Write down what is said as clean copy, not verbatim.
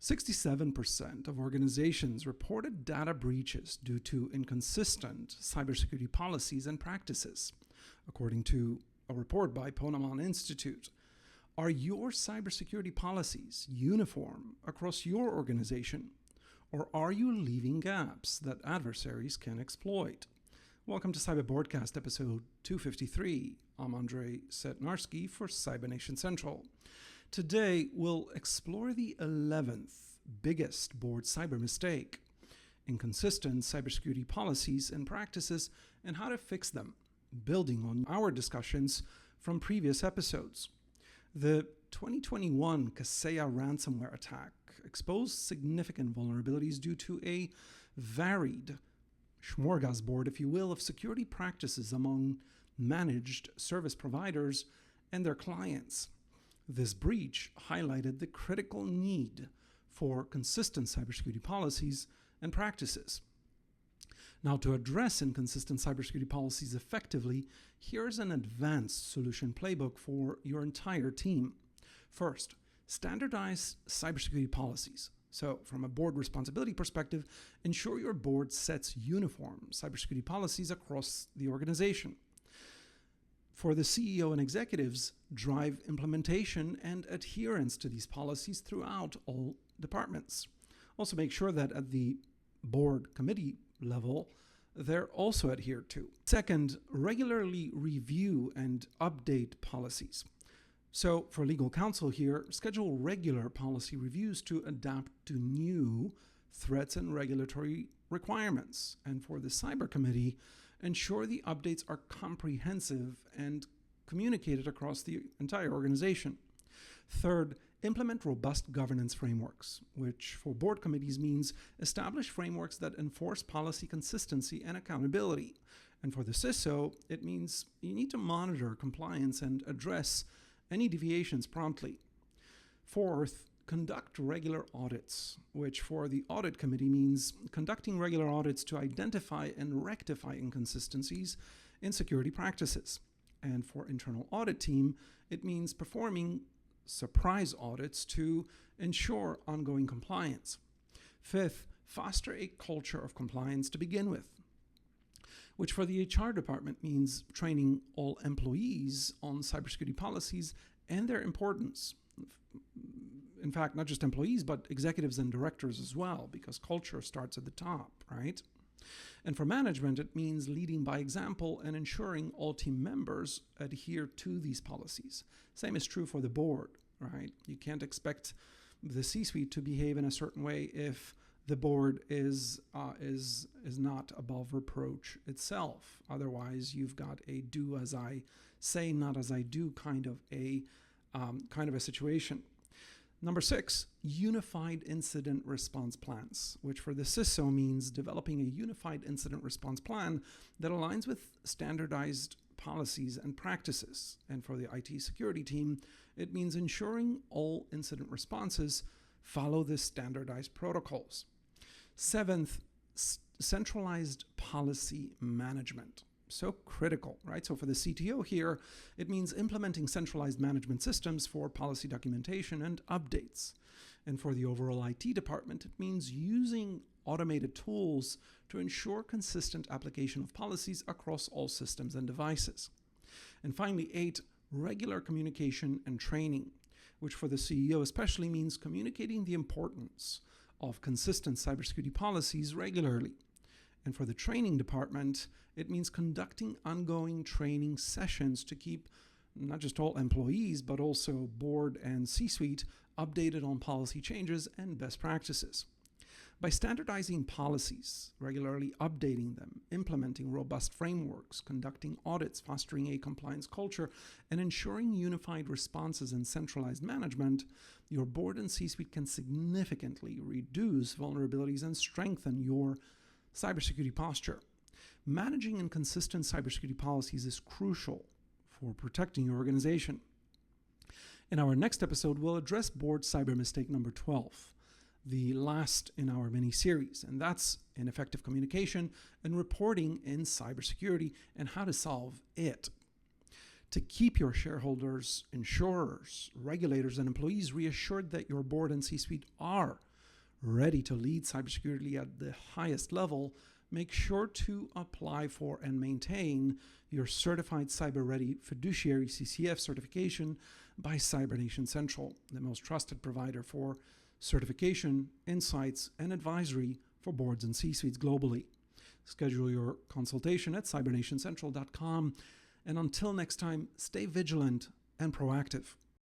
67% of organizations reported data breaches due to inconsistent cybersecurity policies and practices, according to a report by Ponemon Institute. Are your cybersecurity policies uniform across your organization, or are you leaving gaps that adversaries can exploit? Welcome to CyberBoardCast episode 253. I'm Andrzej Cetnarski for CyberNation Central. Today, we'll explore the 11th biggest board cyber mistake, inconsistent cybersecurity policies and practices, and how to fix them, building on our discussions from previous episodes. The 2021 Kaseya ransomware attack exposed significant vulnerabilities due to a varied smorgasbord, if you will, of security practices among managed service providers and their clients. This breach highlighted the critical need for consistent cybersecurity policies and practices. Now, to address inconsistent cybersecurity policies effectively, here's an advanced solution playbook for your entire team. First, standardize cybersecurity policies. So, from a board responsibility perspective, ensure your board sets uniform cybersecurity policies across the organization. For the CEO and executives, drive implementation and adherence to these policies throughout all departments. Also make sure that at the board committee level, they're also adhered to. Second, regularly review and update policies. So for legal counsel here, schedule regular policy reviews to adapt to new threats and regulatory requirements. And for the cyber committee, ensure the updates are comprehensive and communicated across the entire organization. Third, implement robust governance frameworks, which for board committees means establish frameworks that enforce policy consistency and accountability. And for the CISO, it means you need to monitor compliance and address any deviations promptly. Fourth, conduct regular audits, which for the audit committee means conducting regular audits to identify and rectify inconsistencies in security practices. And for internal audit team, it means performing surprise audits to ensure ongoing compliance. Fifth, foster a culture of compliance to begin with, which for the HR department means training all employees on cybersecurity policies and their importance. In fact, not just employees, but executives and directors as well, because culture starts at the top, right? And for management, it means leading by example and ensuring all team members adhere to these policies. Same is true for the board, right? You can't expect the C-suite to behave in a certain way if the board is not above reproach itself. Otherwise, you've got a do as I say, not as I do kind of a situation. Number 6, unified incident response plans, which for the CISO means developing a unified incident response plan that aligns with standardized policies and practices. And for the IT security team, it means ensuring all incident responses follow the standardized protocols. 7th, centralized policy management. So critical, right? So for the CTO here, it means implementing centralized management systems for policy documentation and updates. And for the overall IT department, it means using automated tools to ensure consistent application of policies across all systems and devices. And finally, 8, regular communication and training, which for the CEO especially means communicating the importance of consistent cybersecurity policies regularly. And for the training department, it means conducting ongoing training sessions to keep not just all employees, but also board and C-suite updated on policy changes and best practices. By standardizing policies, regularly updating them, implementing robust frameworks, conducting audits, fostering a compliance culture, and ensuring unified responses and centralized management, your board and C-suite can significantly reduce vulnerabilities and strengthen your cybersecurity posture. Managing inconsistent cybersecurity policies is crucial for protecting your organization. In our next episode, we'll address board cyber mistake number 12, the last in our mini-series, and that's ineffective communication and reporting in cybersecurity and how to solve it. To keep your shareholders, insurers, regulators, and employees reassured that your board and C-suite are ready to lead cybersecurity at the highest level, make sure to apply for and maintain your Certified Cyber Ready Fiduciary CCF certification by CyberNation Central, the most trusted provider for certification, insights, and advisory for boards and C-suites globally. Schedule your consultation at cybernationcentral.com. And until next time, stay vigilant and proactive.